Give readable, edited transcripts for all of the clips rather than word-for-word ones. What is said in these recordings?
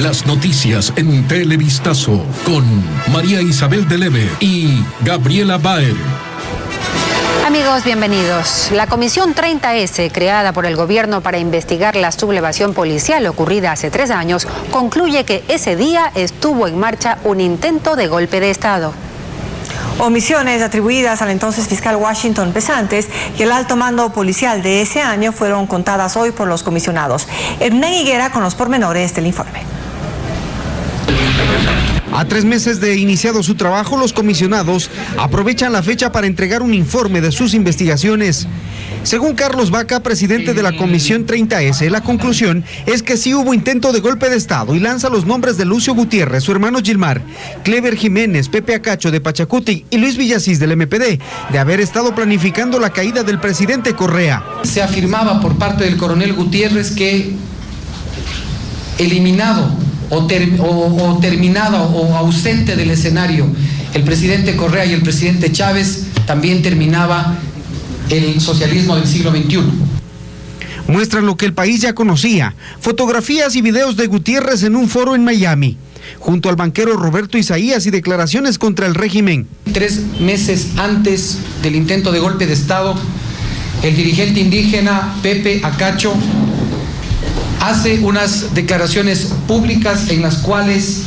Las noticias en Televistazo con María Isabel Deleve y Gabriela Baer. Amigos, bienvenidos. La Comisión 30S, creada por el gobierno para investigar la sublevación policial ocurrida hace 3 años, concluye que ese día estuvo en marcha un intento de golpe de Estado. Omisiones atribuidas al entonces fiscal Washington Pesantes y el alto mando policial de ese año fueron contadas hoy por los comisionados. Hernán Higuera con los pormenores del informe. A 3 meses de iniciado su trabajo, los comisionados aprovechan la fecha para entregar un informe de sus investigaciones. Según Carlos Vaca, presidente de la Comisión 30S, la conclusión es que sí hubo intento de golpe de Estado y lanza los nombres de Lucio Gutiérrez, su hermano Gilmar, Clever Jiménez, Pepe Acacho de Pachacuti y Luis Villasís del MPD, de haber estado planificando la caída del presidente Correa. Se afirmaba por parte del coronel Gutiérrez que eliminado o terminado o ausente del escenario el presidente Correa y el presidente Chávez, también terminaba el socialismo del siglo XXI. Muestran lo que el país ya conocía, fotografías y videos de Gutiérrez en un foro en Miami, junto al banquero Roberto Isaías y declaraciones contra el régimen. 3 meses antes del intento de golpe de Estado, el dirigente indígena Pepe Acacho hace unas declaraciones públicas en las cuales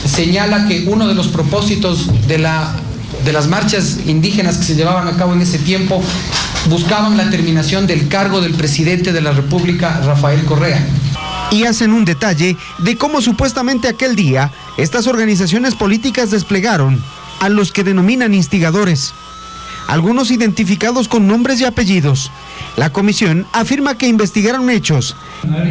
señala que uno de los propósitos de las marchas indígenas que se llevaban a cabo en ese tiempo buscaban la terminación del cargo del presidente de la República, Rafael Correa. Y hacen un detalle de cómo supuestamente aquel día estas organizaciones políticas desplegaron a los que denominan instigadores, algunos identificados con nombres y apellidos. La comisión afirma que investigaron hechos.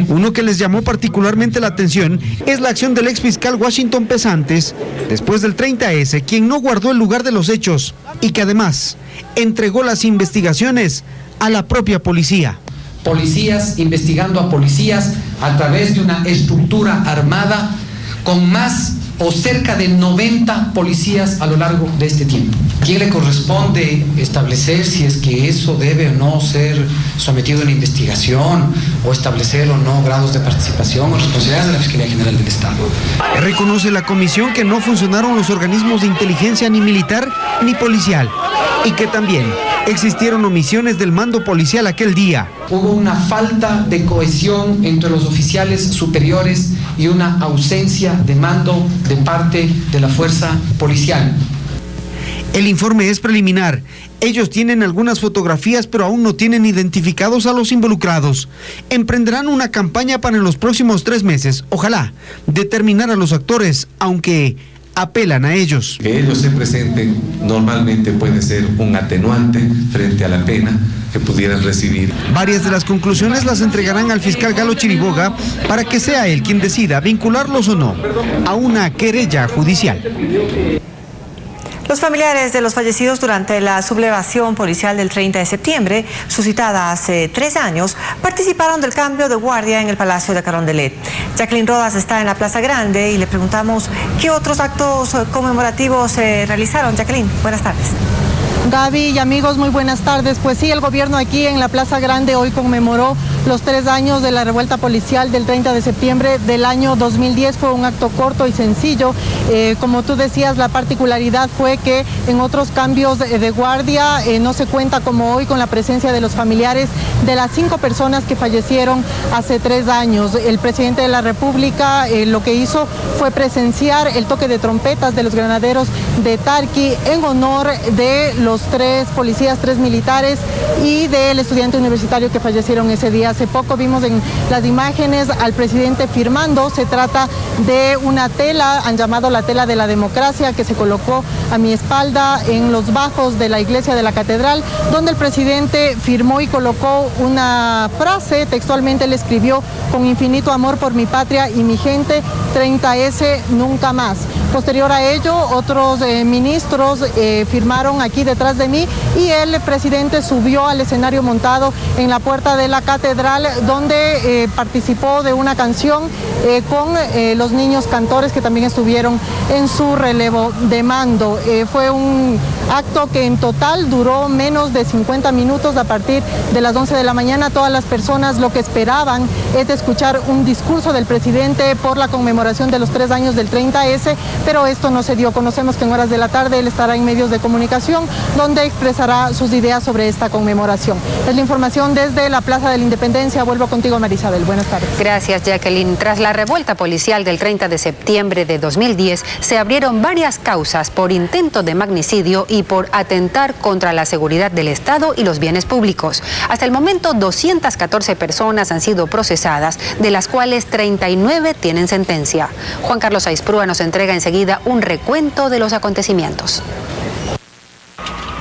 Uno que les llamó particularmente la atención es la acción del exfiscal Washington Pesantes después del 30S, quien no guardó el lugar de los hechos y que además entregó las investigaciones a la propia policía. Policías investigando a policías a través de una estructura armada con más o cerca de 90 policías a lo largo de este tiempo. ¿A quién le corresponde establecer si es que eso debe o no ser sometido a una investigación, o establecer o no grados de participación o responsabilidades de la Fiscalía General del Estado? Reconoce la comisión que no funcionaron los organismos de inteligencia ni militar ni policial y que también existieron omisiones del mando policial aquel día. Hubo una falta de cohesión entre los oficiales superiores y una ausencia de mando de parte de la fuerza policial. El informe es preliminar. Ellos tienen algunas fotografías, pero aún no tienen identificados a los involucrados. Emprenderán una campaña para en los próximos 3 meses, ojalá, determinar a los actores, aunque apelan a ellos. Que ellos se presenten normalmente puede ser un atenuante frente a la pena que pudieran recibir. Varias de las conclusiones las entregarán al fiscal Galo Chiriboga para que sea él quien decida vincularlos o no a una querella judicial. Los familiares de los fallecidos durante la sublevación policial del 30 de septiembre, suscitada hace 3 años, participaron del cambio de guardia en el Palacio de Carondelet. Jacqueline Rodas está en la Plaza Grande y le preguntamos qué otros actos conmemorativos se realizaron. Jacqueline, buenas tardes. Gaby y amigos, muy buenas tardes. Pues sí, el gobierno aquí en la Plaza Grande hoy conmemoró los 3 años de la revuelta policial del 30 de septiembre del año 2010. Fue un acto corto y sencillo. Como tú decías, la particularidad fue que en otros cambios de guardia no se cuenta como hoy con la presencia de los familiares de las 5 personas que fallecieron hace 3 años. El presidente de la República lo que hizo fue presenciar el toque de trompetas de los granaderos de Tarqui en honor de los 3 policías, 3 militares y del estudiante universitario que fallecieron ese día. Hace poco vimos en las imágenes al presidente firmando. Se trata de una tela, han llamado la tela de la democracia, que se colocó a mi espalda en los bajos de la iglesia de la catedral, donde el presidente firmó y colocó una frase. Textualmente le escribió: con infinito amor por mi patria y mi gente, 30S nunca más. Posterior a ello, otros ministros firmaron aquí detrás de mí y el presidente subió al escenario montado en la puerta de la catedral, donde participó de una canción con los niños cantores que también estuvieron en su relevo de mando. Fue un acto que en total duró menos de 50 minutos. A partir de las 11 de la mañana todas las personas lo que esperaban es escuchar escuchar un discurso del presidente por la conmemoración de los 3 años del 30S, pero esto no se dio. Conocemos que en horas de la tarde él estará en medios de comunicación donde expresará sus ideas sobre esta conmemoración. Es la información desde la Plaza de la Independencia. Vuelvo contigo, María Isabel. Buenas tardes. Gracias, Jacqueline. Tras la revuelta policial del 30 de septiembre de 2010, se abrieron varias causas por intento de magnicidio y por atentar contra la seguridad del Estado y los bienes públicos. Hasta el momento, 214 personas han sido procesadas, de las cuales 39 tienen sentencia. Juan Carlos Aisprúa nos entrega enseguida un recuento de los acontecimientos.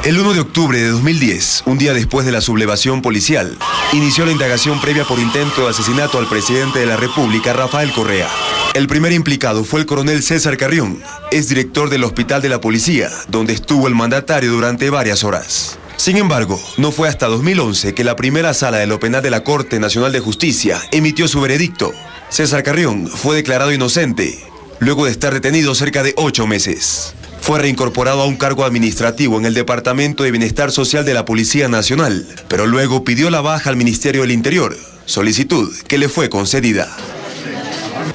El 1 de octubre de 2010, un día después de la sublevación policial, inició la indagación previa por intento de asesinato al presidente de la República, Rafael Correa. El primer implicado fue el coronel César Carrión, exdirector del Hospital de la Policía, donde estuvo el mandatario durante varias horas. Sin embargo, no fue hasta 2011 que la primera sala de lo penal de la Corte Nacional de Justicia emitió su veredicto. César Carrión fue declarado inocente, luego de estar detenido cerca de 8 meses. Fue reincorporado a un cargo administrativo en el Departamento de Bienestar Social de la Policía Nacional, pero luego pidió la baja al Ministerio del Interior, solicitud que le fue concedida.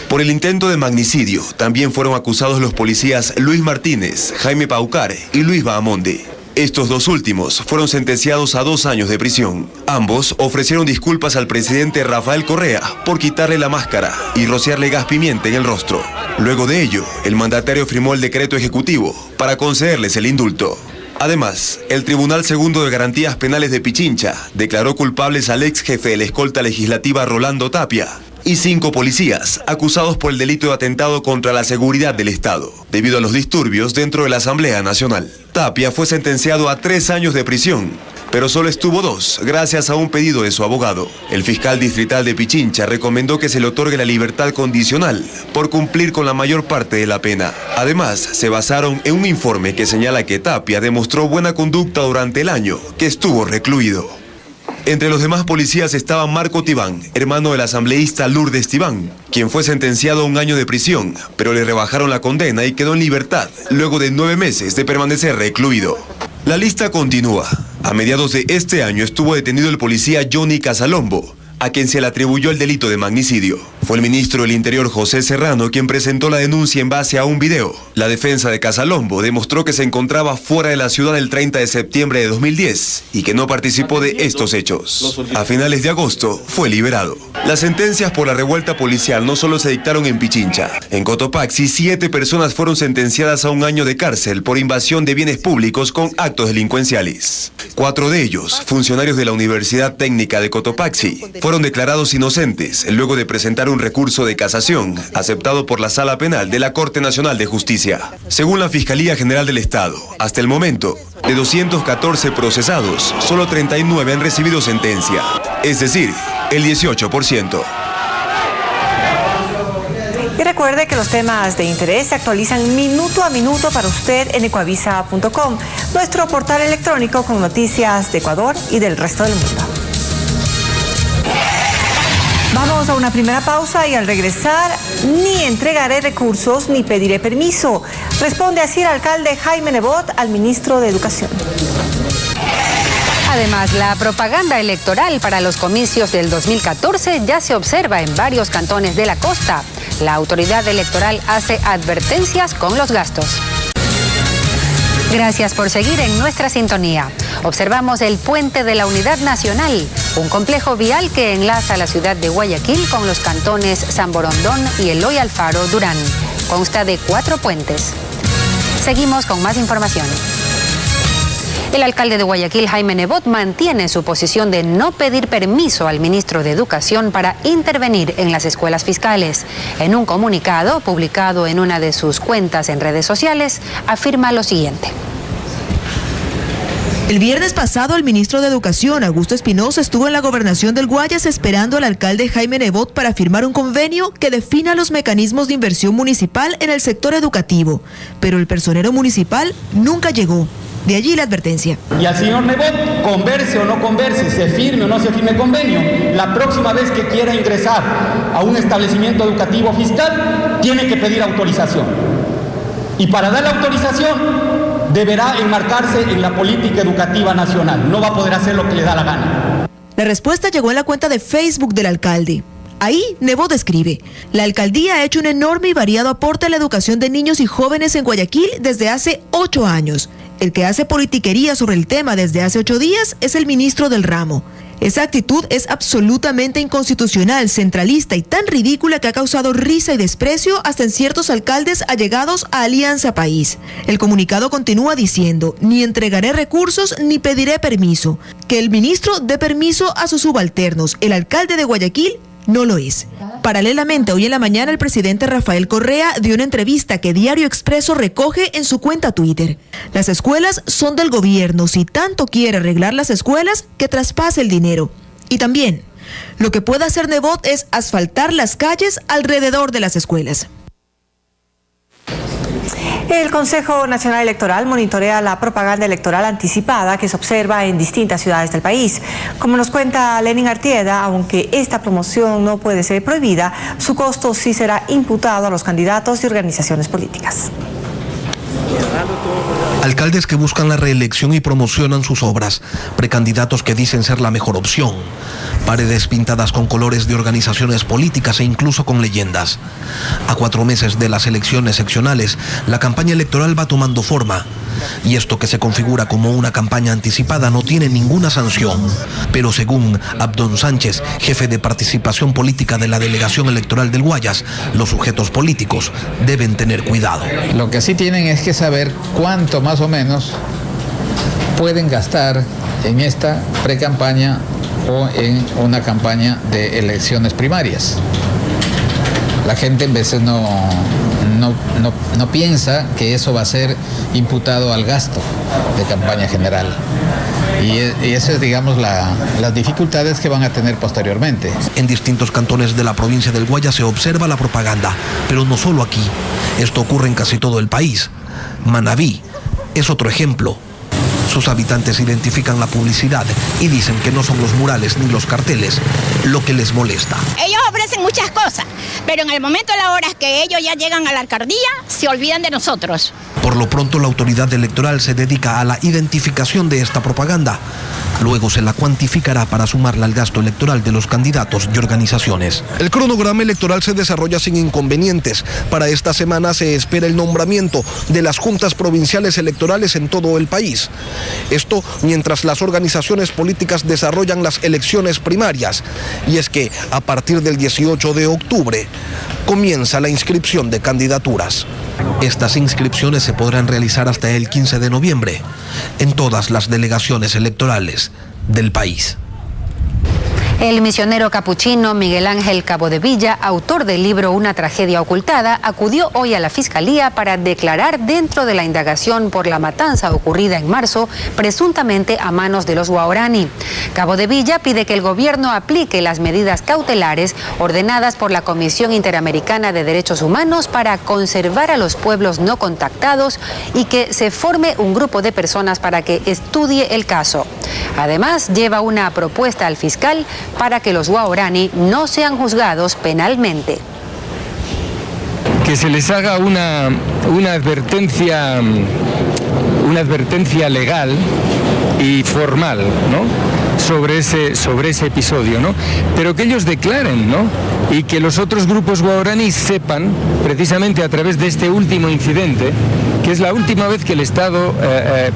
Por el intento de magnicidio también fueron acusados los policías Luis Martínez, Jaime Paucar y Luis Bahamonde. Estos dos últimos fueron sentenciados a 2 años de prisión. Ambos ofrecieron disculpas al presidente Rafael Correa por quitarle la máscara y rociarle gas pimienta en el rostro. Luego de ello, el mandatario firmó el decreto ejecutivo para concederles el indulto. Además, el Tribunal Segundo de Garantías Penales de Pichincha declaró culpables al ex jefe de la escolta legislativa Rolando Tapia y 5 policías acusados por el delito de atentado contra la seguridad del Estado, debido a los disturbios dentro de la Asamblea Nacional. Tapia fue sentenciado a 3 años de prisión, pero solo estuvo 2 gracias a un pedido de su abogado. El fiscal distrital de Pichincha recomendó que se le otorgue la libertad condicional por cumplir con la mayor parte de la pena. Además, se basaron en un informe que señala que Tapia demostró buena conducta durante el año que estuvo recluido. Entre los demás policías estaba Marco Tibán, hermano del asambleísta Lourdes Tibán, quien fue sentenciado a 1 año de prisión, pero le rebajaron la condena y quedó en libertad luego de 9 meses de permanecer recluido. La lista continúa. A mediados de este año estuvo detenido el policía Johnny Casalombo, a quien se le atribuyó el delito de magnicidio. Fue el ministro del Interior José Serrano quien presentó la denuncia en base a un video. La defensa de Casalombo demostró que se encontraba fuera de la ciudad el 30 de septiembre de 2010 y que no participó de estos hechos. A finales de agosto fue liberado. Las sentencias por la revuelta policial no solo se dictaron en Pichincha. En Cotopaxi, 7 personas fueron sentenciadas a 1 año de cárcel por invasión de bienes públicos con actos delincuenciales. 4 de ellos, funcionarios de la Universidad Técnica de Cotopaxi, fueron declarados inocentes luego de presentar un recurso de casación aceptado por la Sala Penal de la Corte Nacional de Justicia. Según la Fiscalía General del Estado, hasta el momento, de 214 procesados, solo 39 han recibido sentencia, es decir, el 18%. Y recuerde que los temas de interés se actualizan minuto a minuto para usted en ecuavisa.com, nuestro portal electrónico con noticias de Ecuador y del resto del mundo. Vamos a una primera pausa y al regresar, ni entregaré recursos ni pediré permiso, responde así el alcalde Jaime Nebot al ministro de Educación. Además, la propaganda electoral para los comicios del 2014 ya se observa en varios cantones de la costa. La autoridad electoral hace advertencias con los gastos. Gracias por seguir en nuestra sintonía. Observamos el Puente de la Unidad Nacional, un complejo vial que enlaza la ciudad de Guayaquil con los cantones San Borondón y Eloy Alfaro Durán. Consta de 4 puentes. Seguimos con más información. El alcalde de Guayaquil, Jaime Nebot, mantiene su posición de no pedir permiso al ministro de Educación para intervenir en las escuelas fiscales. En un comunicado publicado en una de sus cuentas en redes sociales, afirma lo siguiente. El viernes pasado, el ministro de Educación, Augusto Espinosa, estuvo en la gobernación del Guayas esperando al alcalde Jaime Nebot para firmar un convenio que defina los mecanismos de inversión municipal en el sector educativo. Pero el personero municipal nunca llegó. De allí la advertencia. Y al señor Nebot, converse o no converse, se firme o no se firme convenio, la próxima vez que quiera ingresar a un establecimiento educativo fiscal, tiene que pedir autorización. Y para dar la autorización, deberá enmarcarse en la política educativa nacional. No va a poder hacer lo que le da la gana. La respuesta llegó en la cuenta de Facebook del alcalde. Ahí, Nebot escribe: la alcaldía ha hecho un enorme y variado aporte a la educación de niños y jóvenes en Guayaquil desde hace 8 años. El que hace politiquería sobre el tema desde hace 8 días es el ministro del ramo. Esa actitud es absolutamente inconstitucional, centralista y tan ridícula que ha causado risa y desprecio hasta en ciertos alcaldes allegados a Alianza País. El comunicado continúa diciendo: ni entregaré recursos ni pediré permiso. Que el ministro dé permiso a sus subalternos. El alcalde de Guayaquil no lo es. Paralelamente, hoy en la mañana el presidente Rafael Correa dio una entrevista que Diario Expreso recoge en su cuenta Twitter. Las escuelas son del gobierno. Si tanto quiere arreglar las escuelas, que traspase el dinero. Y también, lo que puede hacer Nebot es asfaltar las calles alrededor de las escuelas. El Consejo Nacional Electoral monitorea la propaganda electoral anticipada que se observa en distintas ciudades del país. Como nos cuenta Lenin Artieda, aunque esta promoción no puede ser prohibida, su costo sí será imputado a los candidatos y organizaciones políticas. Alcaldes que buscan la reelección y promocionan sus obras, precandidatos que dicen ser la mejor opción, paredes pintadas con colores de organizaciones políticas e incluso con leyendas. A 4 meses de las elecciones seccionales, la campaña electoral va tomando forma. Y esto que se configura como una campaña anticipada no tiene ninguna sanción. Pero según Abdón Sánchez, jefe de participación política de la delegación electoral del Guayas, los sujetos políticos deben tener cuidado. Lo que sí tienen es que saber cuánto más o menos pueden gastar en esta precampaña o en una campaña de elecciones primarias. La gente a veces no piensa que eso va a ser imputado al gasto de campaña general. Y esas es, digamos, las dificultades que van a tener posteriormente. En distintos cantones de la provincia del Guayas se observa la propaganda, pero no solo aquí. Esto ocurre en casi todo el país. Manabí es otro ejemplo. Sus habitantes identifican la publicidad y dicen que no son los murales ni los carteles lo que les molesta. Ellos ofrecen muchas cosas, pero en el momento de la hora que ellos ya llegan a la alcaldía, se olvidan de nosotros. Por lo pronto, la autoridad electoral se dedica a la identificación de esta propaganda. Luego se la cuantificará para sumarla al gasto electoral de los candidatos y organizaciones. El cronograma electoral se desarrolla sin inconvenientes. Para esta semana se espera el nombramiento de las juntas provinciales electorales en todo el país. Esto mientras las organizaciones políticas desarrollan las elecciones primarias. Y es que a partir del 18 de octubre comienza la inscripción de candidaturas. Estas inscripciones se podrán realizar hasta el 15 de noviembre en todas las delegaciones electorales del país. El misionero capuchino Miguel Ángel Cabodevilla, autor del libro Una tragedia ocultada, acudió hoy a la Fiscalía para declarar dentro de la indagación por la matanza ocurrida en marzo, presuntamente a manos de los Guaraní. Cabodevilla pide que el gobierno aplique las medidas cautelares ordenadas por la Comisión Interamericana de Derechos Humanos para conservar a los pueblos no contactados y que se forme un grupo de personas para que estudie el caso. Además, lleva una propuesta al fiscal para que los Guaraní no sean juzgados penalmente. Que se les haga una advertencia legal y formal, ¿no?, sobre ese episodio, ¿no?, pero que ellos declaren, ¿no?, y que los otros grupos guaraní sepan, precisamente a través de este último incidente, que es la última vez que el Estado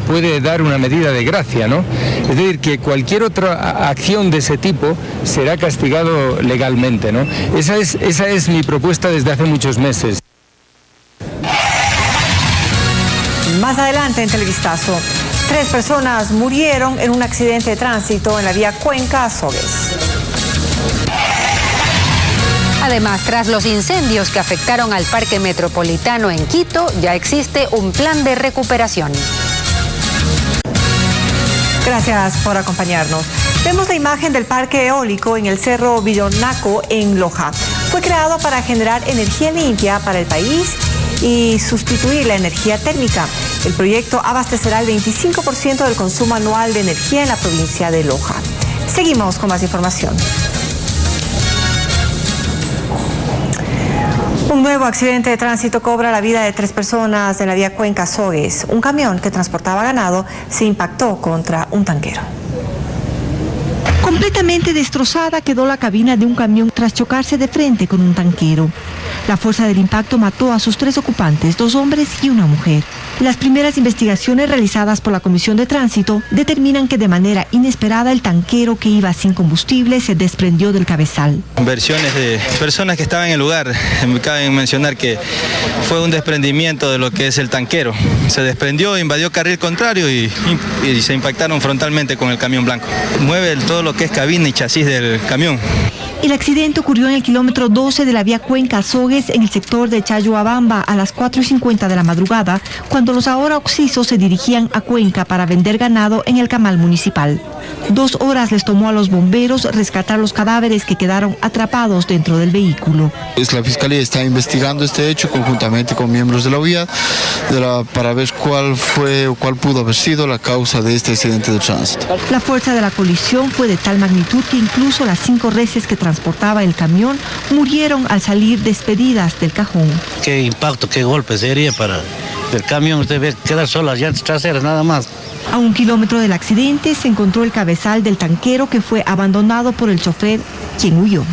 puede dar una medida de gracia, ¿no? Es decir, que cualquier otra acción de ese tipo será castigado legalmente, ¿no? Esa es mi propuesta desde hace muchos meses. Más adelante en Televistazo, 3 personas murieron en un accidente de tránsito en la vía Cuenca-Azogues. Además, tras los incendios que afectaron al Parque Metropolitano en Quito, ya existe un plan de recuperación. Gracias por acompañarnos. Vemos la imagen del parque eólico en el Cerro Villonaco en Loja. Fue creado para generar energía limpia para el país y sustituir la energía térmica. El proyecto abastecerá el 25% del consumo anual de energía en la provincia de Loja. Seguimos con más información. Un nuevo accidente de tránsito cobra la vida de 3 personas en la vía Cuenca-Azogues. Un camión que transportaba ganado se impactó contra un tanquero. Completamente destrozada quedó la cabina de un camión tras chocarse de frente con un tanquero. La fuerza del impacto mató a sus 3 ocupantes, 2 hombres y una mujer. Las primeras investigaciones realizadas por la Comisión de Tránsito determinan que de manera inesperada el tanquero que iba sin combustible se desprendió del cabezal. Versiones de personas que estaban en el lugar, cabe mencionar que fue un desprendimiento de lo que es el tanquero. Se desprendió, invadió carril contrario y se impactaron frontalmente con el camión blanco. Mueve todo lo que es cabina y chasis del camión. El accidente ocurrió en el kilómetro 12 de la vía Cuenca-Azogues, en el sector de Chayoabamba, a las 4:50 de la madrugada, cuando los ahora occisos se dirigían a Cuenca para vender ganado en el camal municipal. 2 horas les tomó a los bomberos rescatar los cadáveres que quedaron atrapados dentro del vehículo. La Fiscalía está investigando este hecho conjuntamente con miembros de la UIAD para ver cuál fue o cuál pudo haber sido la causa de este accidente de tránsito. La fuerza de la colisión fue de tal magnitud que incluso las 5 reses que transportaba el camión murieron al salir despedidas del cajón. Qué impacto, qué golpe sería para el camión, usted ve quedar solo las llantas traseras nada más. A 1 kilómetro del accidente se encontró el cabezal del tanquero que fue abandonado por el chofer, quien huyó.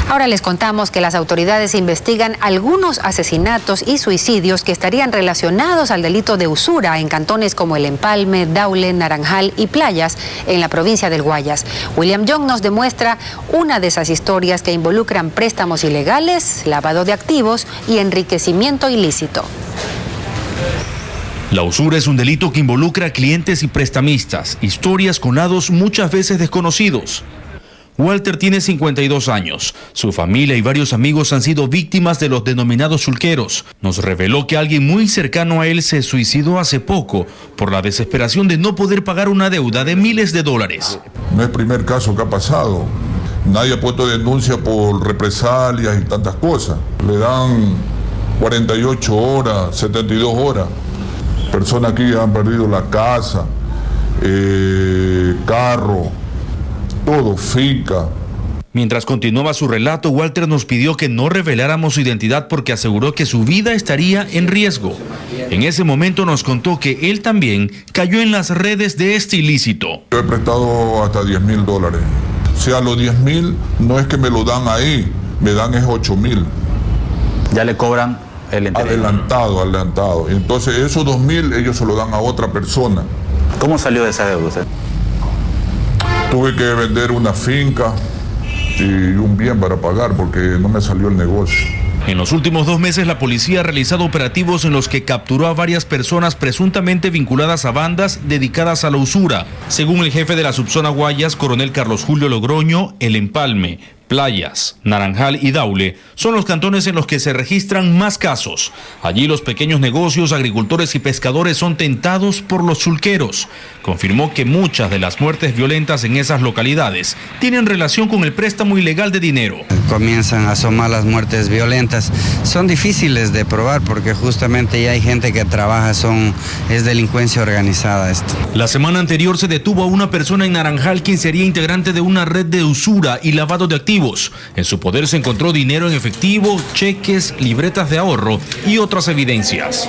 Ahora les contamos que las autoridades investigan algunos asesinatos y suicidios que estarían relacionados al delito de usura en cantones como El Empalme, Daule, Naranjal y Playas en la provincia del Guayas. William Young nos demuestra una de esas historias que involucran préstamos ilegales, lavado de activos y enriquecimiento ilícito. La usura es un delito que involucra a clientes y prestamistas, historias con lados muchas veces desconocidos. Walter tiene 52 años. Su familia y varios amigos han sido víctimas de los denominados chulqueros. Nos reveló que alguien muy cercano a él se suicidó hace poco por la desesperación de no poder pagar una deuda de miles de dólares. No es el primer caso que ha pasado. Nadie ha puesto denuncia por represalias y tantas cosas. Le dan 48 horas, 72 horas. Personas aquí han perdido la casa, carro, todo, finca. Mientras continuaba su relato, Walter nos pidió que no reveláramos su identidad porque aseguró que su vida estaría en riesgo. En ese momento nos contó que él también cayó en las redes de este ilícito. Yo he prestado hasta $10,000. O sea, los 10,000 no es que me lo dan ahí, me dan es 8,000. Ya le cobran el adelantado. Entonces esos 2,000 ellos se lo dan a otra persona. ¿Cómo salió de esa deuda usted? Tuve que vender una finca y un bien para pagar porque no me salió el negocio. En los últimos 2 meses la policía ha realizado operativos en los que capturó a varias personas presuntamente vinculadas a bandas dedicadas a la usura. Según el jefe de la subzona Guayas, coronel Carlos Julio Logroño, El Empalme, Playas, Naranjal y Daule son los cantones en los que se registran más casos. Allí los pequeños negocios, agricultores y pescadores son tentados por los chulqueros. Confirmó que muchas de las muertes violentas en esas localidades tienen relación con el préstamo ilegal de dinero. Comienzan a asomar las muertes violentas. Son difíciles de probar porque justamente ya hay gente que trabaja, es delincuencia organizada esto. La semana anterior se detuvo a una persona en Naranjal quien sería integrante de una red de usura y lavado de activos. En su poder se encontró dinero en efectivo, cheques, libretas de ahorro y otras evidencias.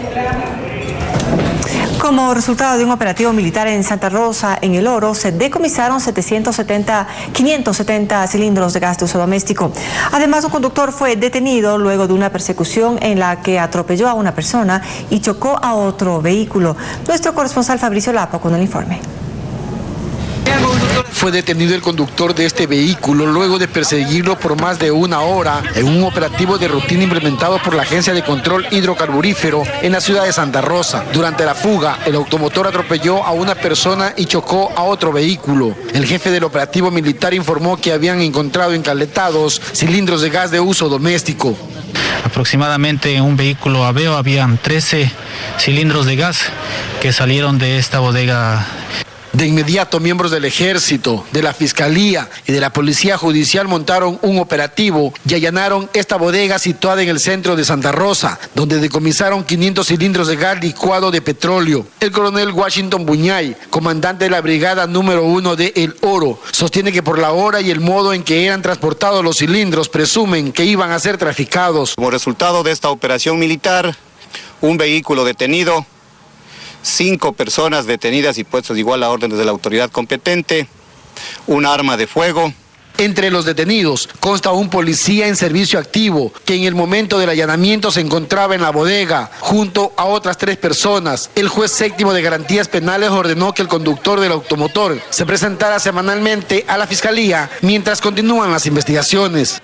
Como resultado de un operativo militar en Santa Rosa, en El Oro, se decomisaron 570 cilindros de gas de uso doméstico. Además, un conductor fue detenido luego de una persecución en la que atropelló a una persona y chocó a otro vehículo. Nuestro corresponsal Fabricio Lapo con el informe. Fue detenido el conductor de este vehículo luego de perseguirlo por más de 1 hora en un operativo de rutina implementado por la Agencia de Control Hidrocarburífero en la ciudad de Santa Rosa. Durante la fuga, el automotor atropelló a una persona y chocó a otro vehículo. El jefe del operativo militar informó que habían encontrado encaletados cilindros de gas de uso doméstico. Aproximadamente en un vehículo Aveo habían 13 cilindros de gas que salieron de esta bodega. De inmediato, miembros del Ejército, de la Fiscalía y de la Policía Judicial montaron un operativo y allanaron esta bodega situada en el centro de Santa Rosa, donde decomisaron 500 cilindros de gas licuado de petróleo. El coronel Washington Buñay, comandante de la brigada número 1 de El Oro, sostiene que por la hora y el modo en que eran transportados los cilindros, presumen que iban a ser traficados. Como resultado de esta operación militar, un vehículo detenido, 5 personas detenidas y puestas igual a órdenes de la autoridad competente, un arma de fuego. Entre los detenidos consta un policía en servicio activo que en el momento del allanamiento se encontraba en la bodega junto a otras 3 personas. El juez séptimo de Garantías Penales ordenó que el conductor del automotor se presentara semanalmente a la fiscalía mientras continúan las investigaciones.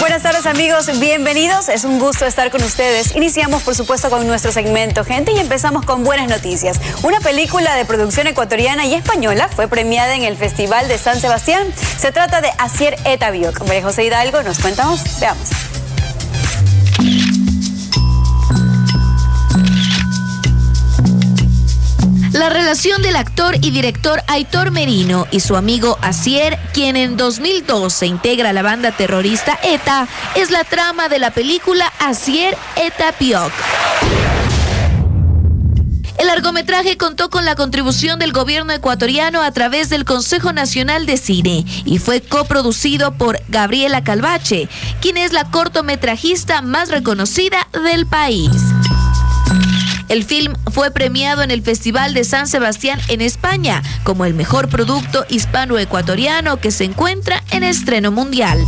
Buenas tardes amigos, bienvenidos, es un gusto estar con ustedes. Iniciamos por supuesto con nuestro segmento Gente y empezamos con buenas noticias. Una película de producción ecuatoriana y española fue premiada en el Festival de San Sebastián. Se trata de Asier Eta Biok. María José Hidalgo nos cuentamos, veamos. La relación del actor y director Aitor Merino y su amigo Asier, quien en 2012 integra la banda terrorista ETA, es la trama de la película Asier Eta Biok. El largometraje contó con la contribución del gobierno ecuatoriano a través del Consejo Nacional de Cine y fue coproducido por Gabriela Calvache, quien es la cortometrajista más reconocida del país. El film fue premiado en el Festival de San Sebastián en España como el mejor producto hispano-ecuatoriano que se encuentra en estreno mundial.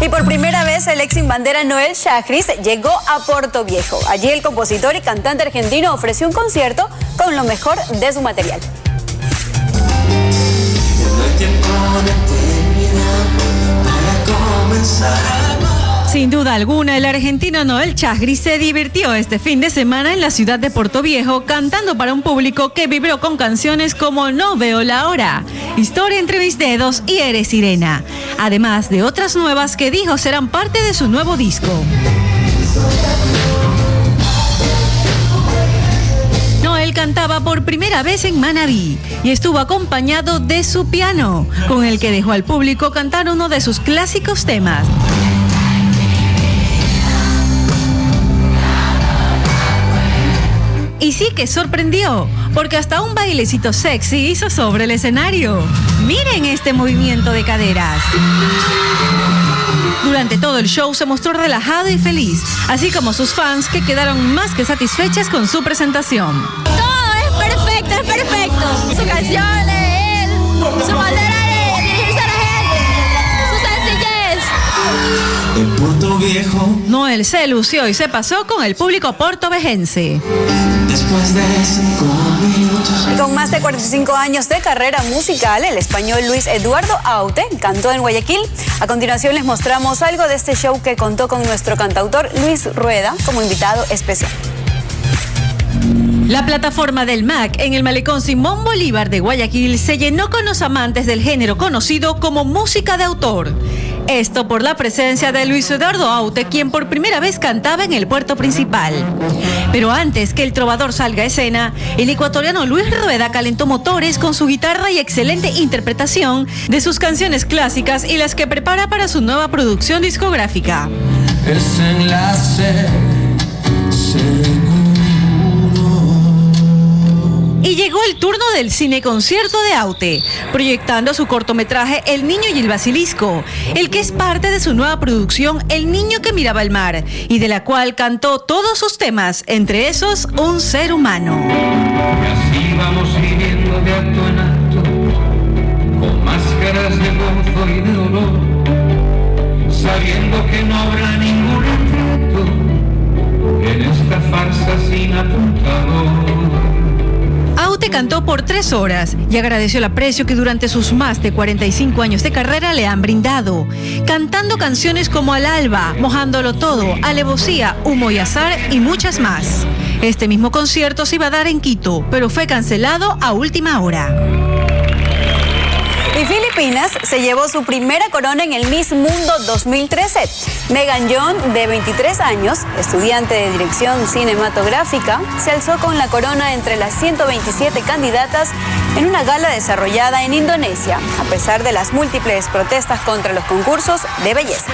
Y por primera vez el ex sin bandera Noel Chagris llegó a Puerto Viejo. Allí el compositor y cantante argentino ofreció un concierto con lo mejor de su material. Sin duda alguna, el argentino Noel Chagris se divirtió este fin de semana en la ciudad de Puerto Viejo cantando para un público que vibró con canciones como No veo la hora, Historia entre mis dedos y Eres sirena, además de otras nuevas que dijo serán parte de su nuevo disco. Noel cantaba por primera vez en Manabí y estuvo acompañado de su piano, con el que dejó al público cantar uno de sus clásicos temas. Y sí que sorprendió, porque hasta un bailecito sexy hizo sobre el escenario. Miren este movimiento de caderas. Durante todo el show se mostró relajado y feliz, así como sus fans que quedaron más que satisfechas con su presentación. Todo es perfecto. Su canción de él, su manera de dirigirse a la gente, su sencillez. En Puerto Viejo, Noel se lució y se pasó con el público portovejense. Después de 5 minutos. Con más de 45 años de carrera musical, el español Luis Eduardo Aute cantó en Guayaquil. A continuación les mostramos algo de este show que contó con nuestro cantautor Luis Rueda como invitado especial. La plataforma del MAC en el malecón Simón Bolívar de Guayaquil se llenó con los amantes del género conocido como música de autor. Esto por la presencia de Luis Eduardo Aute, quien por primera vez cantaba en el puerto principal. Pero antes que el trovador salga a escena, el ecuatoriano Luis Rueda calentó motores con su guitarra y excelente interpretación de sus canciones clásicas y las que prepara para su nueva producción discográfica. Ese enlace Y llegó el turno del cineconcierto de Aute, proyectando su cortometraje El Niño y el Basilisco, el que es parte de su nueva producción El Niño que miraba el mar, y de la cual cantó todos sus temas, entre esos Un ser humano. Y así vamos viviendo de acto en acto, con máscaras de gozo y de dolor, sabiendo que no habrá ningún retrato en esta farsa sin apuntador. Aute cantó por 3 horas y agradeció el aprecio que durante sus más de 45 años de carrera le han brindado, cantando canciones como Al alba, Mojándolo todo, Alevosía, Humo y Azar y muchas más. Este mismo concierto se iba a dar en Quito, pero fue cancelado a última hora. Y Filipinas se llevó su primera corona en el Miss Mundo 2013. Megan John, de 23 años, estudiante de dirección cinematográfica, se alzó con la corona entre las 127 candidatas en una gala desarrollada en Indonesia, a pesar de las múltiples protestas contra los concursos de belleza.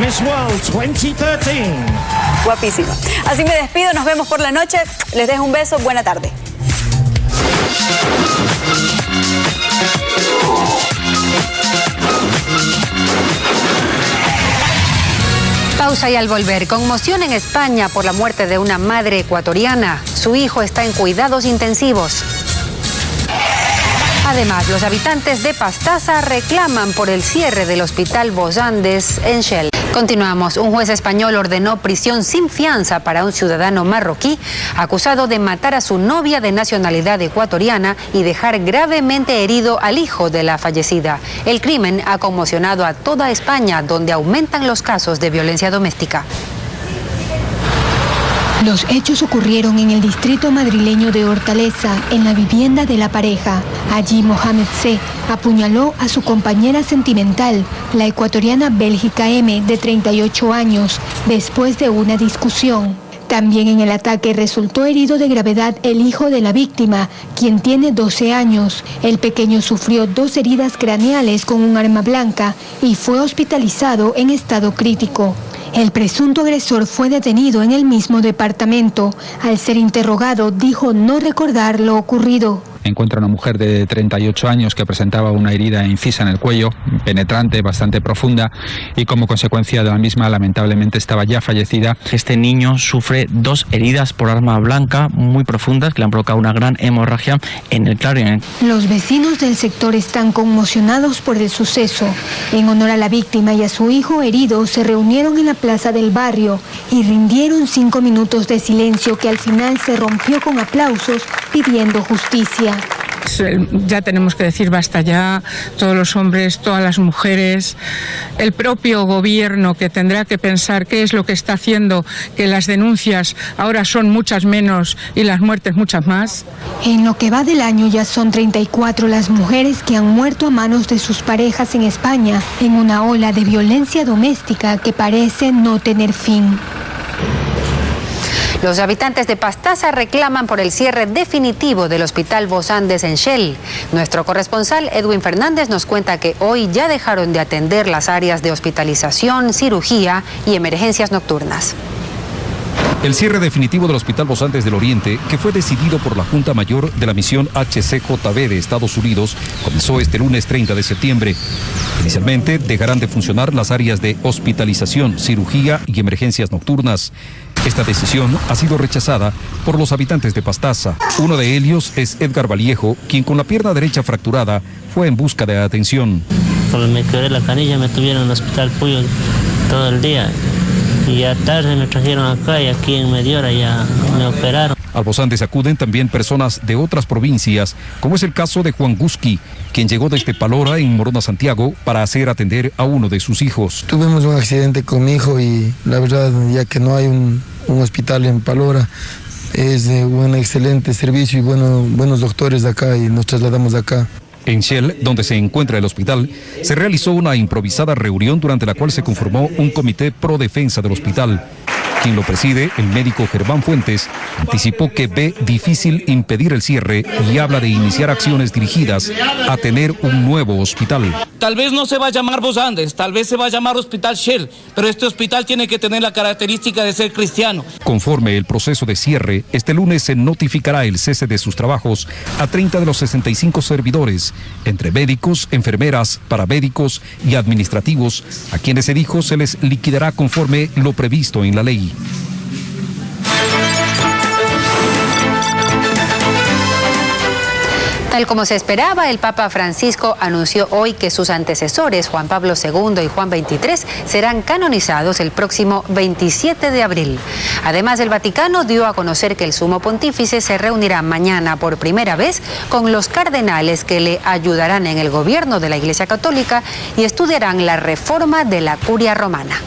Miss World 2013. Guapísima. Así me despido, nos vemos por la noche. Les dejo un beso, buena tarde. Pausa y al volver, conmoción en España por la muerte de una madre ecuatoriana. Su hijo está en cuidados intensivos. Además, los habitantes de Pastaza reclaman por el cierre del Hospital Bos Andes en Shell. Continuamos. Un juez español ordenó prisión sin fianza para un ciudadano marroquí acusado de matar a su novia de nacionalidad ecuatoriana y dejar gravemente herido al hijo de la fallecida. El crimen ha conmocionado a toda España, donde aumentan los casos de violencia doméstica. Los hechos ocurrieron en el distrito madrileño de Hortaleza, en la vivienda de la pareja. Allí Mohamed C. apuñaló a su compañera sentimental, la ecuatoriana Bélgica M., de 38 años, después de una discusión. También en el ataque resultó herido de gravedad el hijo de la víctima, quien tiene 12 años. El pequeño sufrió 2 heridas craneales con un arma blanca y fue hospitalizado en estado crítico. El presunto agresor fue detenido en el mismo departamento. Al ser interrogado, dijo no recordar lo ocurrido. Encuentra una mujer de 38 años que presentaba una herida incisa en el cuello, penetrante, bastante profunda, y como consecuencia de la misma, lamentablemente, estaba ya fallecida. Este niño sufre 2 heridas por arma blanca muy profundas que le han provocado una gran hemorragia en el cráneo. Los vecinos del sector están conmocionados por el suceso. En honor a la víctima y a su hijo herido, se reunieron en la plaza del barrio y rindieron 5 minutos de silencio que al final se rompió con aplausos pidiendo justicia. Ya tenemos que decir basta ya, todos los hombres, todas las mujeres, el propio gobierno, que tendrá que pensar qué es lo que está haciendo, que las denuncias ahora son muchas menos y las muertes muchas más. En lo que va del año ya son 34 las mujeres que han muerto a manos de sus parejas en España, en una ola de violencia doméstica que parece no tener fin. Los habitantes de Pastaza reclaman por el cierre definitivo del Hospital Bos Andes en Shell. Nuestro corresponsal Edwin Fernández nos cuenta que hoy ya dejaron de atender las áreas de hospitalización, cirugía y emergencias nocturnas. El cierre definitivo del Hospital Bos Andes del Oriente, que fue decidido por la Junta Mayor de la Misión HCJB de Estados Unidos, comenzó este lunes 30 de septiembre. Inicialmente dejarán de funcionar las áreas de hospitalización, cirugía y emergencias nocturnas. Esta decisión ha sido rechazada por los habitantes de Pastaza. Uno de ellos es Edgar Vallejo, quien con la pierna derecha fracturada fue en busca de atención. Cuando me quebré la canilla me tuvieron en el Hospital Puyo todo el día. Y ya tarde me trajeron acá y aquí en media hora ya me operaron. Al Bos Andes acuden también personas de otras provincias, como es el caso de Juan Gusqui, quien llegó desde Palora en Morona, Santiago, para hacer atender a uno de sus hijos. Tuvimos un accidente con mi hijo y la verdad, ya que no hay un hospital en Palora, es de un excelente servicio y buenos doctores de acá y nos trasladamos de acá. En Shell, donde se encuentra el hospital, se realizó una improvisada reunión durante la cual se conformó un comité pro defensa del hospital. Quien lo preside, el médico Germán Fuentes, anticipó que ve difícil impedir el cierre y habla de iniciar acciones dirigidas a tener un nuevo hospital. Tal vez no se va a llamar Bos Andes, tal vez se va a llamar Hospital Shell, pero este hospital tiene que tener la característica de ser cristiano. Conforme el proceso de cierre, este lunes se notificará el cese de sus trabajos a 30 de los 65 servidores, entre médicos, enfermeras, paramédicos y administrativos, a quienes se dijo se les liquidará conforme lo previsto en la ley. Tal como se esperaba, el Papa Francisco anunció hoy que sus antecesores, Juan Pablo II y Juan XXIII, serán canonizados el próximo 27 de abril. Además, el Vaticano dio a conocer que el Sumo Pontífice se reunirá mañana por primera vez con los cardenales que le ayudarán en el gobierno de la Iglesia Católica y estudiarán la reforma de la Curia Romana.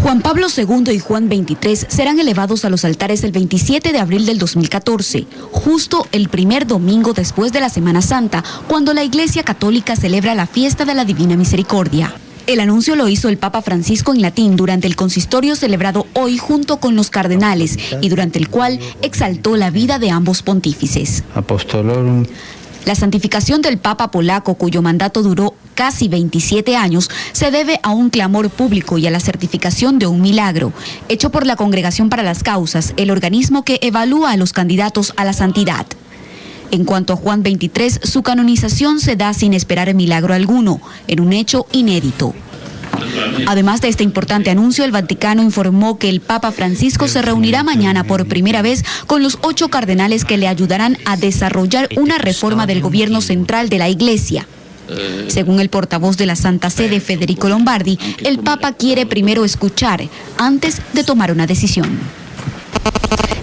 Juan Pablo II y Juan XXIII serán elevados a los altares el 27 de abril del 2014, justo el primer domingo después de la Semana Santa, cuando la Iglesia Católica celebra la fiesta de la Divina Misericordia. El anuncio lo hizo el Papa Francisco en latín durante el consistorio celebrado hoy junto con los cardenales y durante el cual exaltó la vida de ambos pontífices. Apostolorum. La santificación del Papa polaco, cuyo mandato duró casi 27 años, se debe a un clamor público y a la certificación de un milagro, hecho por la Congregación para las Causas, el organismo que evalúa a los candidatos a la santidad. En cuanto a Juan XXIII, su canonización se da sin esperar milagro alguno, en un hecho inédito. Además de este importante anuncio, el Vaticano informó que el Papa Francisco se reunirá mañana por primera vez con los 8 cardenales que le ayudarán a desarrollar una reforma del gobierno central de la Iglesia. Según el portavoz de la Santa Sede, Federico Lombardi, el Papa quiere primero escuchar antes de tomar una decisión.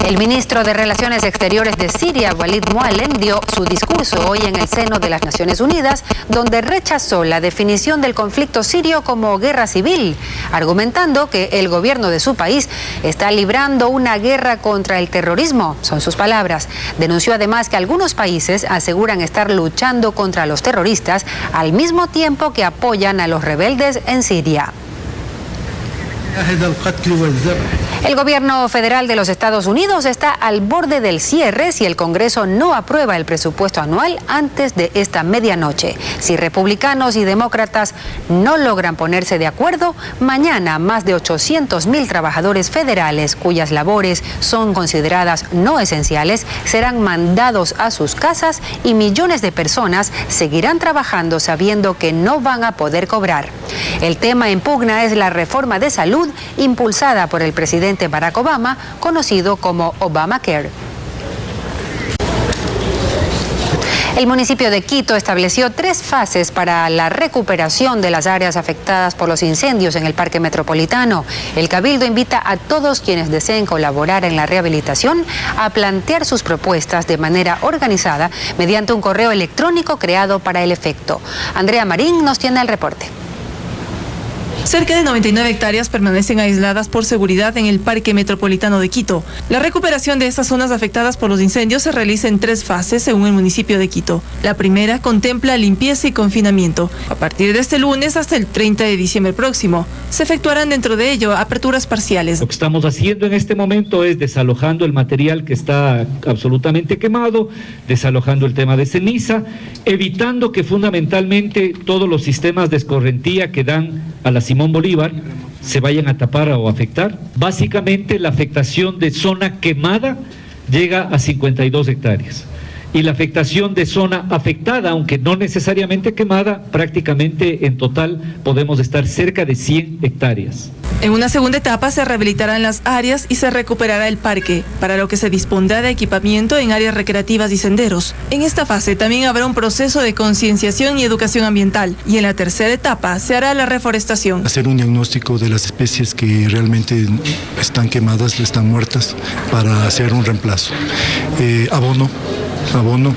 El ministro de Relaciones Exteriores de Siria, Walid Mualem, dio su discurso hoy en el seno de las Naciones Unidas, donde rechazó la definición del conflicto sirio como guerra civil, argumentando que el gobierno de su país está librando una guerra contra el terrorismo, son sus palabras. Denunció además que algunos países aseguran estar luchando contra los terroristas al mismo tiempo que apoyan a los rebeldes en Siria. El gobierno federal de los Estados Unidos está al borde del cierre si el Congreso no aprueba el presupuesto anual antes de esta medianoche. Si republicanos y demócratas no logran ponerse de acuerdo, mañana más de 800,000 trabajadores federales cuyas labores son consideradas no esenciales serán mandados a sus casas y millones de personas seguirán trabajando sabiendo que no van a poder cobrar. El tema en pugna es la reforma de salud impulsada por el presidente Barack Obama, conocido como Obamacare. El municipio de Quito estableció 3 fases para la recuperación de las áreas afectadas por los incendios en el Parque Metropolitano. El Cabildo invita a todos quienes deseen colaborar en la rehabilitación a plantear sus propuestas de manera organizada mediante un correo electrónico creado para el efecto. Andrea Marín nos tiene el reporte. Cerca de 99 hectáreas permanecen aisladas por seguridad en el Parque Metropolitano de Quito. La recuperación de estas zonas afectadas por los incendios se realiza en 3 fases según el municipio de Quito. La primera contempla limpieza y confinamiento. A partir de este lunes hasta el 30 de diciembre próximo, se efectuarán dentro de ello aperturas parciales. Lo que estamos haciendo en este momento es desalojando el material que está absolutamente quemado, desalojando el tema de ceniza, evitando que fundamentalmente todos los sistemas de escorrentía que dan a la Simón Bolívar se vayan a tapar o afectar. Básicamente la afectación de zona quemada llega a 52 hectáreas y la afectación de zona afectada, aunque no necesariamente quemada, prácticamente en total podemos estar cerca de 100 hectáreas. En una segunda etapa se rehabilitarán las áreas y se recuperará el parque, para lo que se dispondrá de equipamiento en áreas recreativas y senderos. En esta fase también habrá un proceso de concienciación y educación ambiental, y en la tercera etapa se hará la reforestación. Hacer un diagnóstico de las especies que realmente están quemadas, están muertas, para hacer un reemplazo. Abono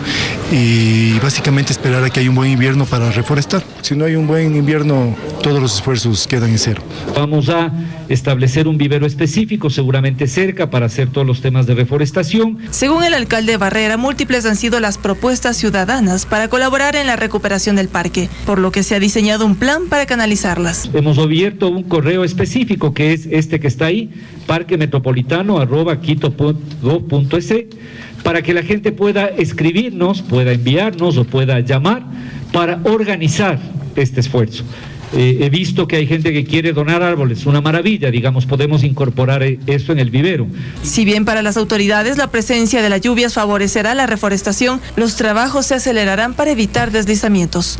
y básicamente esperar a que haya un buen invierno para reforestar. Si no hay un buen invierno, todos los esfuerzos quedan en cero. Vamos a establecer un vivero específico, seguramente cerca, para hacer todos los temas de reforestación. Según el alcalde Barrera, múltiples han sido las propuestas ciudadanas para colaborar en la recuperación del parque, por lo que se ha diseñado un plan para canalizarlas. Hemos abierto un correo específico que es este que está ahí, parquemetropolitano@quito.gov.es, para que la gente pueda escribirnos, pueda enviarnos o pueda llamar para organizar este esfuerzo. He visto que hay gente que quiere donar árboles, una maravilla, digamos, podemos incorporar eso en el vivero. Si bien para las autoridades la presencia de las lluvias favorecerá la reforestación, los trabajos se acelerarán para evitar deslizamientos.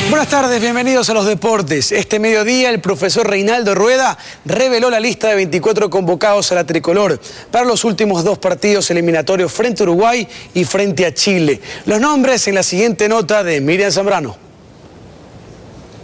Buenas tardes, bienvenidos a los deportes. Este mediodía el profesor Reinaldo Rueda reveló la lista de 24 convocados a la tricolor para los últimos 2 partidos eliminatorios frente a Uruguay y frente a Chile. Los nombres en la siguiente nota de Miriam Zambrano.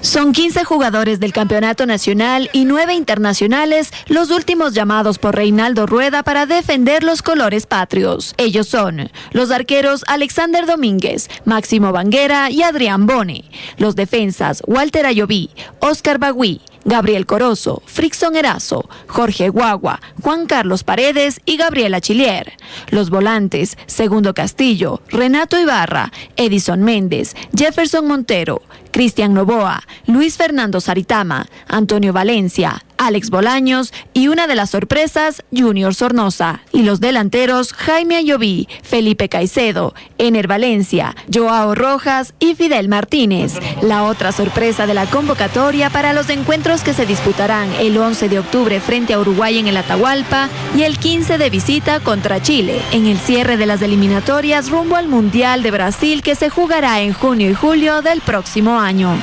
Son 15 jugadores del campeonato nacional y 9 internacionales los últimos llamados por Reinaldo Rueda para defender los colores patrios. Ellos son los arqueros Alexander Domínguez, Máximo Banguera y Adrián Bone. Los defensas Walter Ayoví, Oscar Bagüí, Gabriel Corozo, Frickson Erazo, Jorge Guagua, Juan Carlos Paredes y Gabriela Chilier. Los volantes Segundo Castillo, Renato Ibarra, Edison Méndez, Jefferson Montero, Cristian Novoa, Luis Fernando Saritama, Antonio Valencia, Alex Bolaños y una de las sorpresas, Junior Sornosa. Y los delanteros Jaime Ayoví, Felipe Caicedo, Ener Valencia, Joao Rojas y Fidel Martínez. La otra sorpresa de la convocatoria para los encuentros que se disputarán el 11 de octubre frente a Uruguay en el Atahualpa y el 15 de visita contra Chile, en el cierre de las eliminatorias rumbo al Mundial de Brasil que se jugará en junio y julio del próximo año.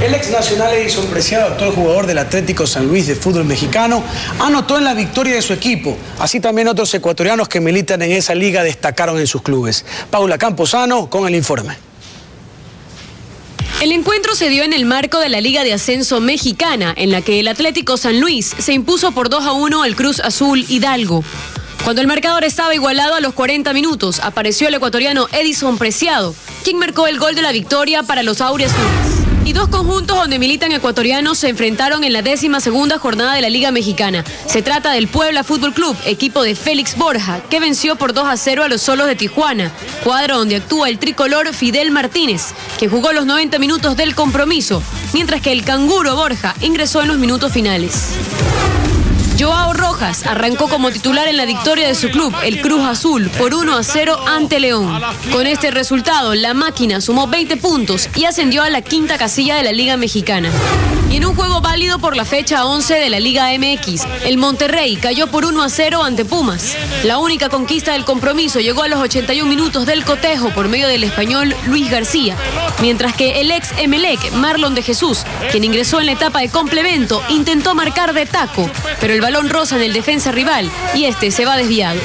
El ex nacional Edison Preciado, actual jugador del Atlético San Luis de fútbol mexicano, anotó en la victoria de su equipo. Así también otros ecuatorianos que militan en esa liga destacaron en sus clubes. Paula Camposano con el informe. El encuentro se dio en el marco de la Liga de Ascenso Mexicana, en la que el Atlético San Luis se impuso por 2-1 al Cruz Azul Hidalgo. Cuando el marcador estaba igualado a los 40 minutos, apareció el ecuatoriano Edison Preciado, quien marcó el gol de la victoria para los auriazules. Y dos conjuntos donde militan ecuatorianos se enfrentaron en la 12ª jornada de la Liga Mexicana. Se trata del Puebla Fútbol Club, equipo de Félix Borja, que venció por 2-0 a los Solos de Tijuana, cuadro donde actúa el tricolor Fidel Martínez, que jugó los 90 minutos del compromiso, mientras que el canguro Borja ingresó en los minutos finales. Joao Rojas arrancó como titular en la victoria de su club, el Cruz Azul, por 1-0 ante León. Con este resultado, la máquina sumó 20 puntos y ascendió a la 5ª casilla de la Liga Mexicana. Y en un juego válido por la fecha 11 de la Liga MX, el Monterrey cayó por 1-0 ante Pumas. La única conquista del compromiso llegó a los 81 minutos del cotejo por medio del español Luis García, mientras que el ex Emelec, Marlon de Jesús, quien ingresó en la etapa de complemento, intentó marcar de taco, pero el balón roza en el defensa rival y este se va desviado.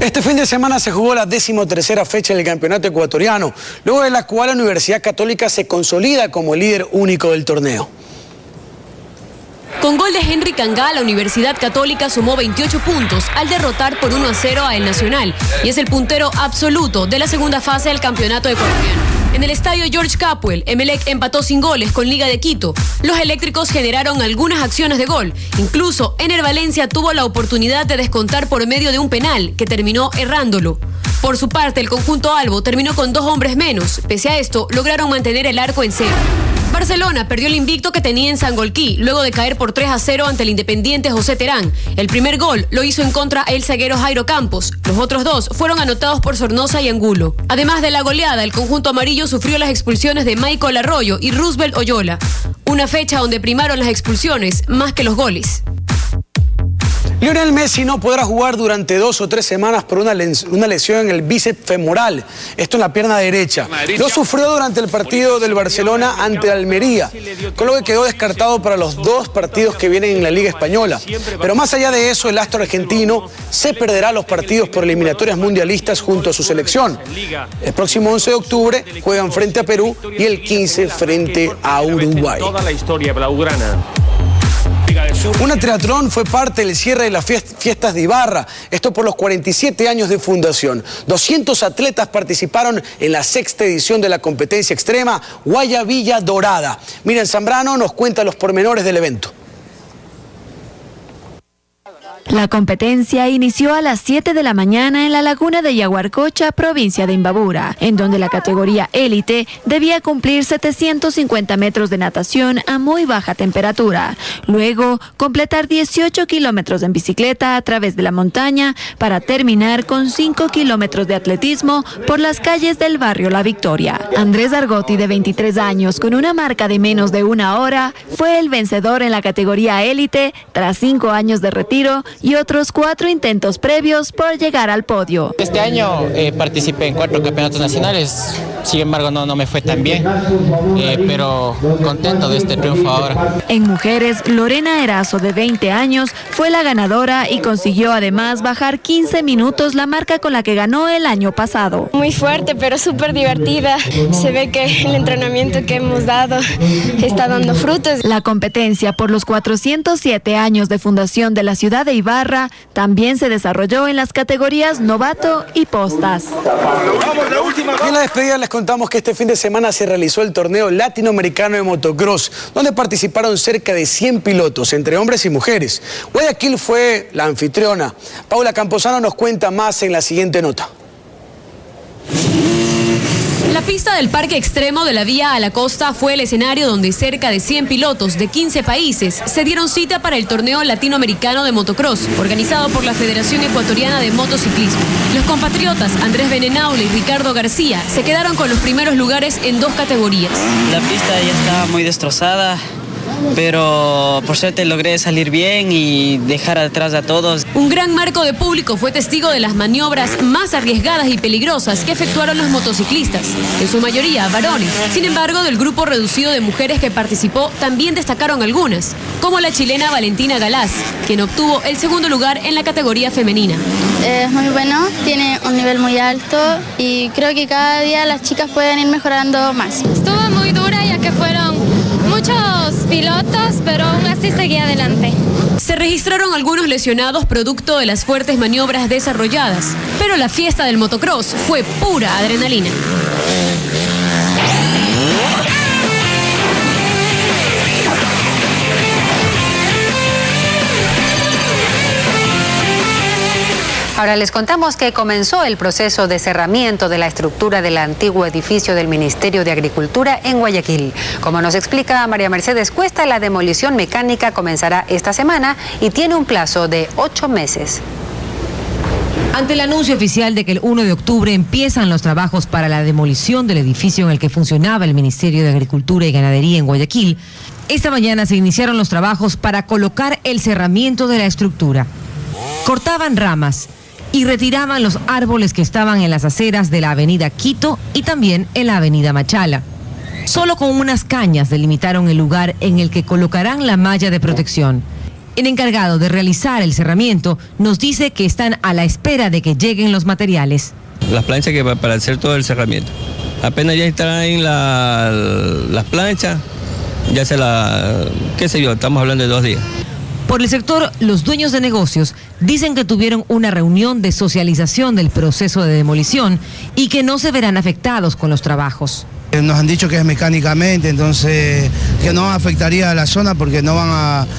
Este fin de semana se jugó la 13ª fecha del campeonato ecuatoriano, luego de la cual la Universidad Católica se consolida como líder único del torneo. Con gol de Henry Cangá, la Universidad Católica sumó 28 puntos al derrotar por 1-0 a El Nacional y es el puntero absoluto de la segunda fase del campeonato ecuatoriano. En el estadio George Capwell, Emelec empató sin goles con Liga de Quito. Los eléctricos generaron algunas acciones de gol. Incluso Ener Valencia tuvo la oportunidad de descontar por medio de un penal, que terminó errándolo. Por su parte, el conjunto albo terminó con 2 hombres menos. Pese a esto, lograron mantener el arco en cero. Barcelona perdió el invicto que tenía en Sangolquí, luego de caer por 3-0 ante el Independiente José Terán. El primer gol lo hizo en contra el zaguero Jairo Campos. Los otros 2 fueron anotados por Sornosa y Angulo. Además de la goleada, el conjunto amarillo sufrió las expulsiones de Michael Arroyo y Roosevelt Oyola. Una fecha donde primaron las expulsiones más que los goles. Lionel Messi no podrá jugar durante 2 o 3 semanas por una lesión en el bíceps femoral, esto en la pierna derecha. Lo sufrió durante el partido del Barcelona ante Almería, con lo que quedó descartado para los 2 partidos que vienen en la Liga Española. Pero más allá de eso, el astro argentino se perderá los partidos por eliminatorias mundialistas junto a su selección. El próximo 11 de octubre juegan frente a Perú y el 15 frente a Uruguay. Una triatlón fue parte del cierre de las fiestas de Ibarra, esto por los 47 años de fundación. 200 atletas participaron en la 6ª edición de la competencia extrema Guayabilla Dorada. Miriam Zambrano nos cuenta los pormenores del evento. La competencia inició a las 7 de la mañana en la laguna de Yaguarcocha, provincia de Imbabura, en donde la categoría élite debía cumplir 750 metros de natación a muy baja temperatura. Luego, completar 18 kilómetros en bicicleta a través de la montaña para terminar con 5 kilómetros de atletismo por las calles del barrio La Victoria. Andrés Argotti, de 23 años, con una marca de menos de 1 hora, fue el vencedor en la categoría élite tras 5 años de retiro y otros 4 intentos previos por llegar al podio. Este año participé en 4 campeonatos nacionales, sin embargo no me fue tan bien, pero contento de este triunfo ahora. En mujeres, Lorena Erazo, de 20 años, fue la ganadora y consiguió además bajar 15 minutos la marca con la que ganó el año pasado. Muy fuerte, pero súper divertida. Se ve que el entrenamiento que hemos dado está dando frutos. La competencia por los 407 años de fundación de la ciudad de Ibarra también se desarrolló en las categorías novato y postas. Y en la despedida les contamos que este fin de semana se realizó el torneo latinoamericano de motocross, donde participaron cerca de 100 pilotos, entre hombres y mujeres. Guayaquil fue la anfitriona. Paula Camposano nos cuenta más en la siguiente nota. La pista del parque extremo de la Vía a la Costa fue el escenario donde cerca de 100 pilotos de 15 países se dieron cita para el torneo latinoamericano de motocross, organizado por la Federación Ecuatoriana de Motociclismo. Los compatriotas Andrés Benenaule y Ricardo García se quedaron con los primeros lugares en 2 categorías. La pista ya estaba muy destrozada, pero por suerte logré salir bien y dejar atrás a todos. Un gran marco de público fue testigo de las maniobras más arriesgadas y peligrosas que efectuaron los motociclistas, en su mayoría varones. Sin embargo, del grupo reducido de mujeres que participó también destacaron algunas, como la chilena Valentina Galaz, quien obtuvo el segundo lugar en la categoría femenina. Es muy bueno, tiene un nivel muy alto y creo que cada día las chicas pueden ir mejorando más. Estuvo muy dura ya que fueron muchos pilotos, pero aún así seguía adelante. Se registraron algunos lesionados producto de las fuertes maniobras desarrolladas, pero la fiesta del motocross fue pura adrenalina. Ahora les contamos que comenzó el proceso de cerramiento de la estructura del antiguo edificio del Ministerio de Agricultura en Guayaquil. Como nos explica María Mercedes Cuesta, la demolición mecánica comenzará esta semana y tiene un plazo de 8 meses. Ante el anuncio oficial de que el 1 de octubre empiezan los trabajos para la demolición del edificio en el que funcionaba el Ministerio de Agricultura y Ganadería en Guayaquil, esta mañana se iniciaron los trabajos para colocar el cerramiento de la estructura. Cortaban ramas y retiraban los árboles que estaban en las aceras de la avenida Quito y también en la avenida Machala. Solo con unas cañas delimitaron el lugar en el que colocarán la malla de protección. El encargado de realizar el cerramiento nos dice que están a la espera de que lleguen los materiales. Las planchas que para hacer todo el cerramiento. Apenas ya estarán ahí las planchas, ya estamos hablando de 2 días. Por el sector, los dueños de negocios dicen que tuvieron una reunión de socialización del proceso de demolición y que no se verán afectados con los trabajos. Nos han dicho que es mecánicamente, entonces que no afectaría a la zona porque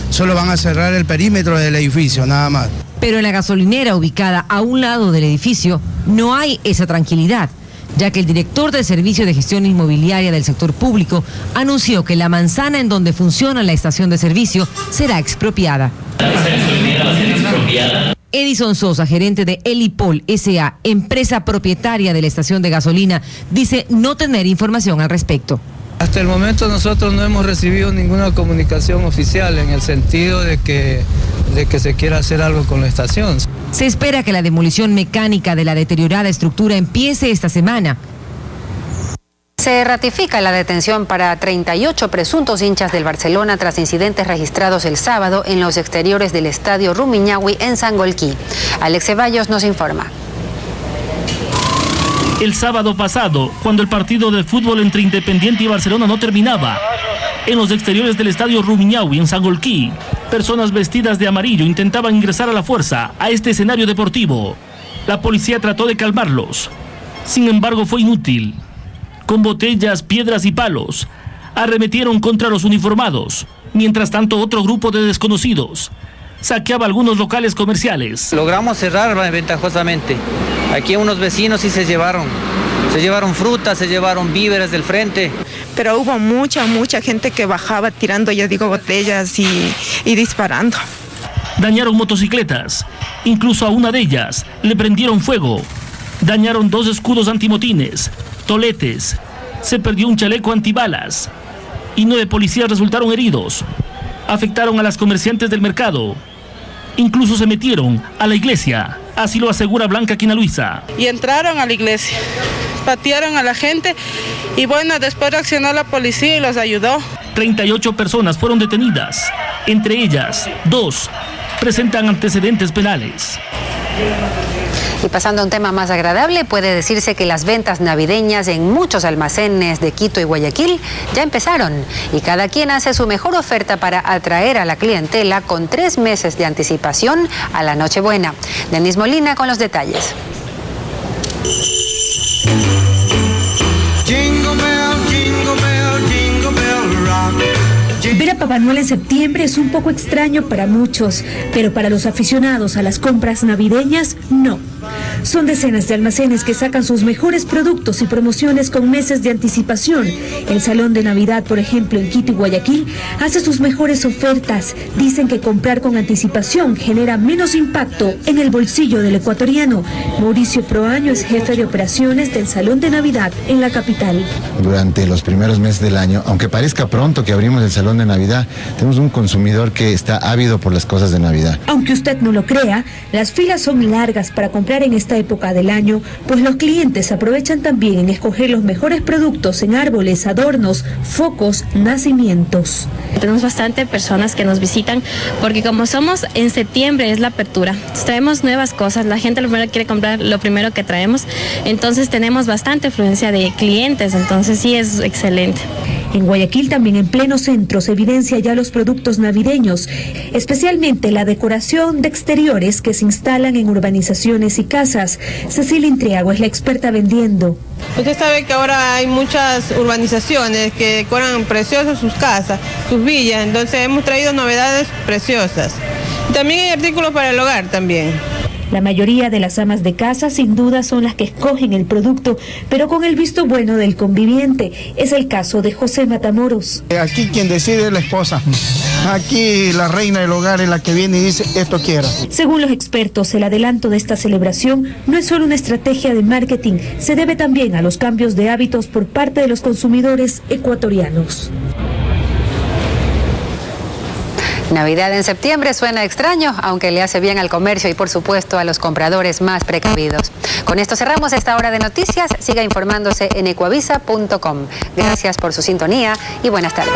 solo van a cerrar el perímetro del edificio, nada más. Pero en la gasolinera ubicada a un lado del edificio no hay esa tranquilidad, ya que el director del Servicio de Gestión Inmobiliaria del sector público anunció que la manzana en donde funciona la estación de servicio será expropiada. Edison Sosa, gerente de Elipol S.A., empresa propietaria de la estación de gasolina, dice no tener información al respecto. Hasta el momento nosotros no hemos recibido ninguna comunicación oficial en el sentido de que se quiera hacer algo con la estación. Se espera que la demolición mecánica de la deteriorada estructura empiece esta semana. Se ratifica la detención para 38 presuntos hinchas del Barcelona tras incidentes registrados el sábado en los exteriores del estadio Rumiñahui en Sangolquí. Alex Ceballos nos informa. El sábado pasado, cuando el partido de fútbol entre Independiente y Barcelona no terminaba, en los exteriores del estadio Rumiñahui en Sangolquí, personas vestidas de amarillo intentaban ingresar a la fuerza a este escenario deportivo. La policía trató de calmarlos. Sin embargo, fue inútil. Con botellas, piedras y palos, arremetieron contra los uniformados. Mientras tanto, otro grupo de desconocidos saqueaba algunos locales comerciales. Logramos cerrar ventajosamente. Aquí unos vecinos sí se llevaron frutas, se llevaron víveres del frente. Pero hubo mucha gente que bajaba tirando, botellas y disparando. Dañaron motocicletas, incluso a una de ellas le prendieron fuego. Dañaron 2 escudos antimotines, toletes, se perdió un chaleco antibalas y 9 policías resultaron heridos. Afectaron a las comerciantes del mercado. Incluso se metieron a la iglesia, así lo asegura Blanca Quinaluisa. Y entraron a la iglesia, patearon a la gente y después reaccionó la policía y los ayudó. 38 personas fueron detenidas, entre ellas 2 presentan antecedentes penales. Y pasando a un tema más agradable, puede decirse que las ventas navideñas en muchos almacenes de Quito y Guayaquil ya empezaron y cada quien hace su mejor oferta para atraer a la clientela con 3 meses de anticipación a la Nochebuena. Denis Molina con los detalles. Ver a Papá Noel en septiembre es un poco extraño para muchos, pero para los aficionados a las compras navideñas, no. Son decenas de almacenes que sacan sus mejores productos y promociones con meses de anticipación. El Salón de Navidad, por ejemplo, en Quito y Guayaquil, hace sus mejores ofertas. Dicen que comprar con anticipación genera menos impacto en el bolsillo del ecuatoriano. Mauricio Proaño es jefe de operaciones del Salón de Navidad en la capital. Durante los primeros meses del año, aunque parezca pronto que abrimos el Salón de Navidad, tenemos un consumidor que está ávido por las cosas de Navidad. Aunque usted no lo crea, las filas son largas para comprar en esta época del año, pues los clientes aprovechan también en escoger los mejores productos en árboles, adornos, focos, nacimientos. Tenemos bastante personas que nos visitan porque como somos en septiembre es la apertura, traemos nuevas cosas, la gente lo primero quiere comprar lo primero que traemos, entonces tenemos bastante afluencia de clientes, entonces sí es excelente. En Guayaquil, también en pleno centro, se evidencia ya los productos navideños, especialmente la decoración de exteriores que se instalan en urbanizaciones y casas. Cecilia Intriago es la experta vendiendo. Usted sabe que ahora hay muchas urbanizaciones que decoran preciosas sus casas, sus villas, entonces hemos traído novedades preciosas. También hay artículos para el hogar también. La mayoría de las amas de casa sin duda son las que escogen el producto, pero con el visto bueno del conviviente. Es el caso de José Matamoros. Aquí quien decide es la esposa. Aquí la reina del hogar es la que viene y dice esto quiero. Según los expertos, el adelanto de esta celebración no es solo una estrategia de marketing, se debe también a los cambios de hábitos por parte de los consumidores ecuatorianos. Navidad en septiembre suena extraño, aunque le hace bien al comercio y por supuesto a los compradores más precavidos. Con esto cerramos esta hora de noticias. Siga informándose en ecuavisa.com. Gracias por su sintonía y buenas tardes.